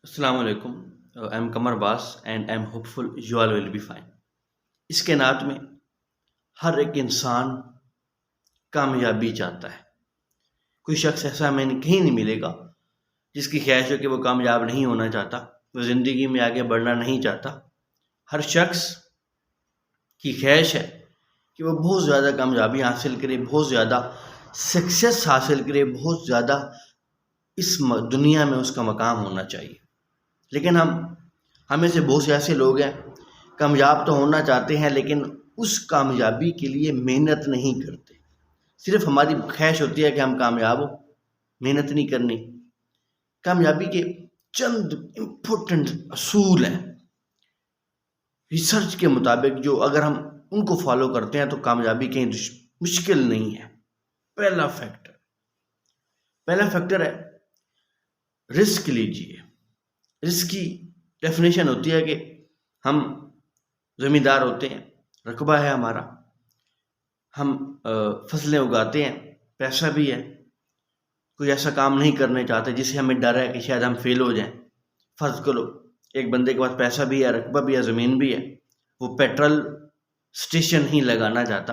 السلام علیکم. I am Qamar Abbas and I am hopeful you all will be fine. اس کائنات میں ہر ایک انسان کامیابی چاہتا ہے. کوئی شخص ایسا ہمیں کہیں نہیں ملے گا جس کی خواہش ہو کہ وہ کامیاب نہیں ہونا چاہتا، وہ زندگی میں آگے بڑھنا نہیں چاہتا. ہر شخص کی خواہش ہے کہ وہ بہت زیادہ کامیابی حاصل کرے، بہت زیادہ سکسیس حاصل کرے، بہت زیادہ اس دنیا میں اس کا مقام ہونا چاہیے. لیکن ہمیں سے بہت سے ایسے لوگ ہیں کامیاب تو ہونا چاہتے ہیں لیکن اس کامیابی کے لیے محنت نہیں کرتے. صرف ہماری خواہش ہوتی ہے کہ ہم کامیاب ہو، محنت نہیں کرنی. کامیابی کے چند امپورٹنٹ اصول ہیں ریسرچ کے مطابق، جو اگر ہم ان کو فالو کرتے ہیں تو کامیابی کہیں مشکل نہیں ہے. پہلا فیکٹر ہے رسک لیجیے. رسک کی ڈیفینیشن ہوتی ہے کہ ہم زمیندار ہوتے ہیں، رقبہ ہے ہمارا، ہم فصلیں اگاتے ہیں، پیسہ بھی ہے، کوئی ایسا کام نہیں کرنے چاہتے جس سے ہمیں ڈر ہے کہ شاید ہم فیل ہو جائیں. فرض کرو ایک بندے کے پاس پیسہ بھی ہے، رقبہ بھی ہے، زمین بھی ہے، وہ پیٹرول سٹیشن نہیں لگانا چاہتا.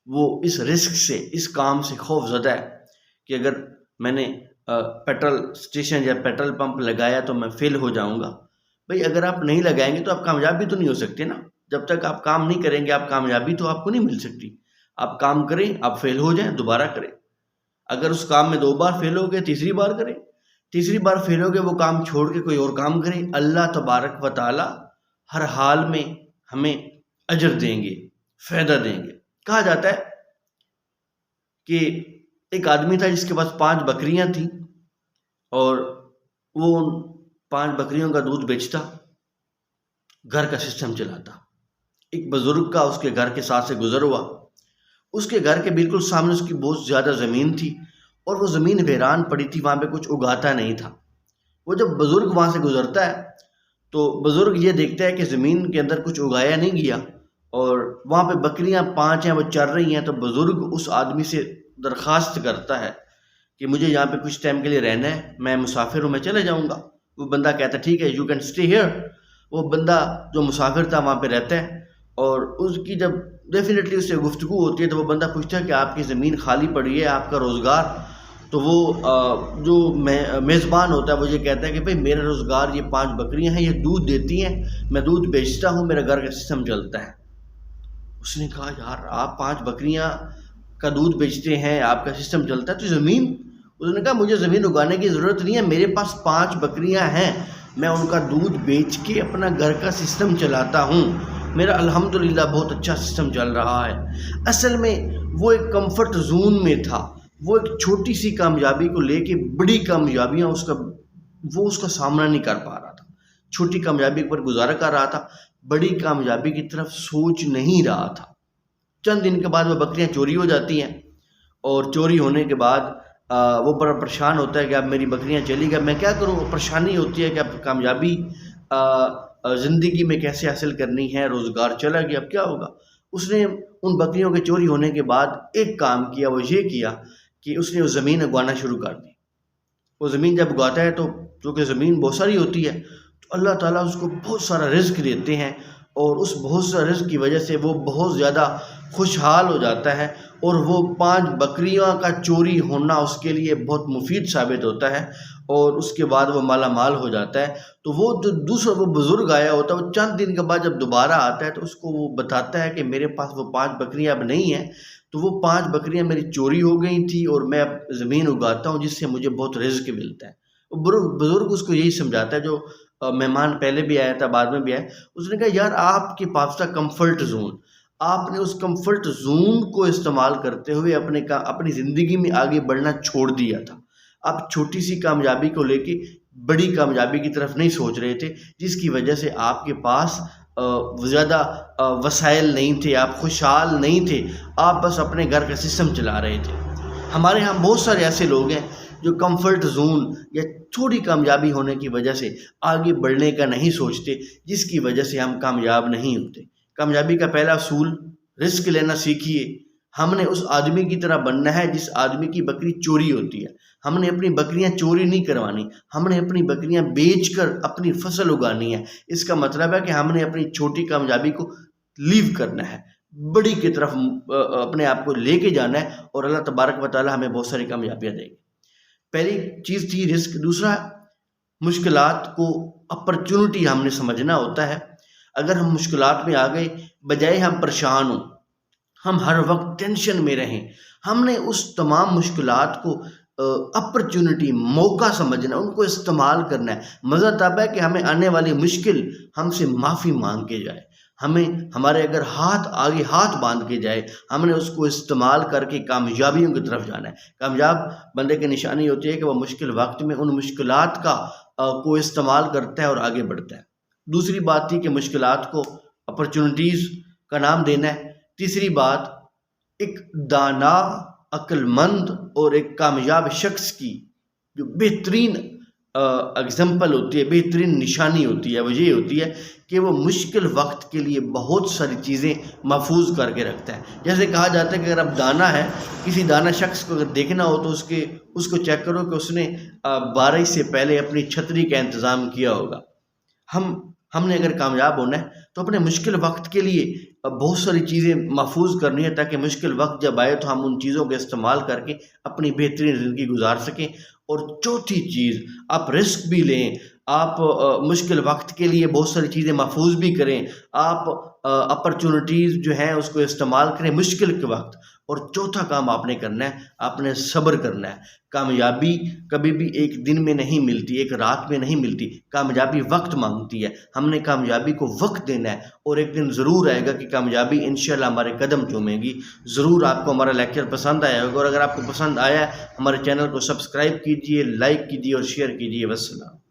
وہ اس رسک سے، اس کام سے خوف زدہ ہے کہ اگر میں نے پیٹرول سٹیشن یا پیٹرول پمپ لگایا تو میں فیل ہو جاؤں گا. بھئی اگر آپ نہیں لگائیں گے تو آپ کامیاب بھی تو نہیں ہو سکتے نا. جب تک آپ کام نہیں کریں گے آپ کامیابی تو آپ کو نہیں مل سکتی. آپ کام کریں، آپ فیل ہو جائیں، دوبارہ کریں. اگر اس کام میں 2 بار فیل ہو گئے، تیسری بار کریں. تیسری بار فیل ہو گئے، وہ کام چھوڑ کے کوئی اور کام کریں. اللہ تبارک و تعالی ہر حال میں ہمیں اجر دیں گے، فائدہ دیں گے. کہا جاتا ہے کہ ایک آدمی تھا جس کے پاس 5 بکریاں تھیں اور وہ ان 5 بکریوں کا دودھ بیچتا، گھر کا سسٹم چلاتا. ایک بزرگ کا اس کے گھر کے ساتھ سے گزر ہوا. اس کے گھر کے بالکل سامنے اس کی بہت زیادہ زمین تھی اور وہ زمین ویران پڑی تھی، وہاں پہ کچھ اگاتا نہیں تھا. وہ جب بزرگ وہاں سے گزرتا ہے تو بزرگ یہ دیکھتا ہے کہ زمین کے اندر کچھ اگایا نہیں گیا اور وہاں پہ بکریاں 5 ہیں، وہ چر رہی ہیں. تو بزرگ اس آدمی سے درخواست کرتا ہے کہ مجھے یہاں پہ کچھ ٹائم کے لیے رہنا ہے، میں مسافر ہوں، میں چلے جاؤں گا. وہ بندہ کہتا ہے ٹھیک ہے، یو کین اسٹے ہیئر. وہ بندہ جو مسافر تھا وہاں پہ رہتا ہے اور اس کی جب ڈیفینیٹلی اس سے گفتگو ہوتی ہے تو وہ بندہ پوچھتا ہے کہ آپ کی زمین خالی پڑی ہے، آپ کا روزگار. تو وہ جو میزبان ہوتا ہے وہ یہ کہتا ہے کہ بھئی میرا روزگار یہ 5 بکریاں ہیں، یہ دودھ دیتی ہیں، میں دودھ بیچتا ہوں، میرا گھر کا سسٹم چلتا ہے. اس نے کہا یار آپ 5 بکریاں کا دودھ بیچتے ہیں، آپ کا سسٹم چلتا ہے، تو زمین؟ اس نے کہا مجھے زمین اگانے کی ضرورت نہیں ہے، میرے پاس 5 بکریاں ہیں، میں ان کا دودھ بیچ کے اپنا گھر کا سسٹم چلاتا ہوں، میرا الحمدللہ بہت اچھا سسٹم چل رہا ہے. اصل میں وہ ایک کمفرٹ زون میں تھا. وہ ایک چھوٹی سی کامیابی کو لے کے بڑی کامیابیاں اس کا سامنا نہیں کر پا رہا تھا. چھوٹی کامیابی پر گزارا کر رہا تھا، بڑی کامیابی کی طرف سوچ نہیں رہا تھا. چند دن کے بعد وہ بکریاں چوری ہو جاتی ہیں اور چوری ہونے کے بعد وہ بڑا پریشان ہوتا ہے کہ اب میری بکریاں چلی گئی، میں کیا کروں. پریشانی ہوتی ہے کہ اب کامیابی زندگی میں کیسے حاصل کرنی ہے، روزگار چلا گیا، اب کیا ہوگا. اس نے ان بکریوں کے چوری ہونے کے بعد ایک کام کیا، وہ یہ کیا کہ اس نے وہ زمین اگوانا شروع کر دی. وہ زمین جب اگاتا ہے تو چونکہ زمین بہت ساری ہوتی ہے تو اللہ تعالیٰ اس کو بہت سارا رزق دیتے ہیں اور اس بہت سارے رزق کی وجہ سے وہ بہت زیادہ خوشحال ہو جاتا ہے اور وہ 5 بکریوں کا چوری ہونا اس کے لیے بہت مفید ثابت ہوتا ہے اور اس کے بعد وہ مالا مال ہو جاتا ہے. تو وہ جو دوسرا وہ بزرگ آیا ہوتا ہے، وہ چند دن کے بعد جب دوبارہ آتا ہے تو اس کو وہ بتاتا ہے کہ میرے پاس وہ 5 بکریاں اب نہیں ہیں، تو وہ 5 بکریاں میری چوری ہو گئی تھی اور میں اب زمین اگاتا ہوں جس سے مجھے بہت رزق ملتا ہے. بزرگ اس کو یہی سمجھاتا ہے، جو مہمان پہلے بھی آیا تھا بعد میں بھی آیا. اس نے کہا یار آپ کے پاس تھا کمفرٹ زون، آپ نے اس کمفرٹ زون کو استعمال کرتے ہوئے اپنی زندگی میں آگے بڑھنا چھوڑ دیا تھا. آپ چھوٹی سی کامیابی کو لے کے بڑی کامیابی کی طرف نہیں سوچ رہے تھے، جس کی وجہ سے آپ کے پاس زیادہ وسائل نہیں تھے، آپ خوشحال نہیں تھے، آپ بس اپنے گھر کا سسٹم چلا رہے تھے. ہمارے ہاں بہت سارے ایسے لوگ ہیں جو کمفرٹ زون یا تھوڑی کامیابی ہونے کی وجہ سے آگے بڑھنے کا نہیں سوچتے، جس کی وجہ سے ہم کامیاب نہیں ہوتے. کامیابی کا پہلا اصول، رسک لینا سیکھیے. ہم نے اس آدمی کی طرح بننا ہے جس آدمی کی بکری چوری ہوتی ہے. ہم نے اپنی بکریاں چوری نہیں کروانی، ہم نے اپنی بکریاں بیچ کر اپنی فصل اگانی ہے. اس کا مطلب ہے کہ ہم نے اپنی چھوٹی کامیابی کو لیو کرنا ہے، بڑی کی طرف اپنے آپ کو لے کے جانا ہے، اور اللہ تبارک و تعالی ہمیں بہت ساری کامیابیاں دیں گے. پہلی چیز تھی رزق. دوسرا، مشکلات کو اپرچونٹی ہم نے سمجھنا ہوتا ہے. اگر ہم مشکلات میں آ گئے، بجائے ہم پریشان ہوں، ہم ہر وقت ٹینشن میں رہیں، ہم نے اس تمام مشکلات کو اپرچونٹی، موقع سمجھنا، ان کو استعمال کرنا ہے. مزہ تب ہے کہ ہمیں آنے والی مشکل ہم سے معافی مانگ کے جائے، ہمیں ہمارے اگر ہاتھ آگے ہاتھ باندھ کے جائے، ہم نے اس کو استعمال کر کے کامیابیوں کی طرف جانا ہے. کامیاب بندے کی نشانی ہوتی ہے کہ وہ مشکل وقت میں ان مشکلات کا کو استعمال کرتا ہے اور آگے بڑھتا ہے. دوسری بات تھی کہ مشکلات کو اپرچونٹیز کا نام دینا ہے. تیسری بات، ایک دانا، عقل مند اور ایک کامیاب شخص کی جو بہترین اگزامپل ہوتی ہے، بہترین نشانی ہوتی ہے، وہ یہ ہوتی ہے کہ وہ مشکل وقت کے لیے بہت ساری چیزیں محفوظ کر کے رکھتا ہے. جیسے کہا جاتا ہے کہ اگر اب دانا ہے، کسی دانا شخص کو اگر دیکھنا ہو تو اس کو چیک کرو کہ اس نے بارش سے پہلے اپنی چھتری کا انتظام کیا ہوگا. ہم نے اگر کامیاب ہونا ہے تو اپنے مشکل وقت کے لیے بہت ساری چیزیں محفوظ کرنی ہے، تاکہ مشکل وقت جب آئے تو ہم ان چیزوں کا استعمال کر کے اپنی بہترین زندگی گزار سکیں. اور چوتھی چیز، آپ رسک بھی لیں، آپ مشکل وقت کے لیے بہت ساری چیزیں محفوظ بھی کریں، آپ اپرچونٹیز جو ہیں اس کو استعمال کریں مشکل کے وقت. اور چوتھا کام آپ نے کرنا ہے، آپ نے صبر کرنا ہے. کامیابی کبھی بھی ایک دن میں نہیں ملتی، ایک رات میں نہیں ملتی. کامیابی وقت مانگتی ہے. ہم نے کامیابی کو وقت دینا ہے، اور ایک دن ضرور آئے گا کہ کامیابی انشاءاللہ ہمارے قدم چومے گی. ضرور آپ کو ہمارا لیکچر پسند آیا ہوگا، اور اگر آپ کو پسند آیا، ہمارے چینل کو سبسکرائب کیجیے، لائک کیجیے اور شیئر کیجیے. والسلام.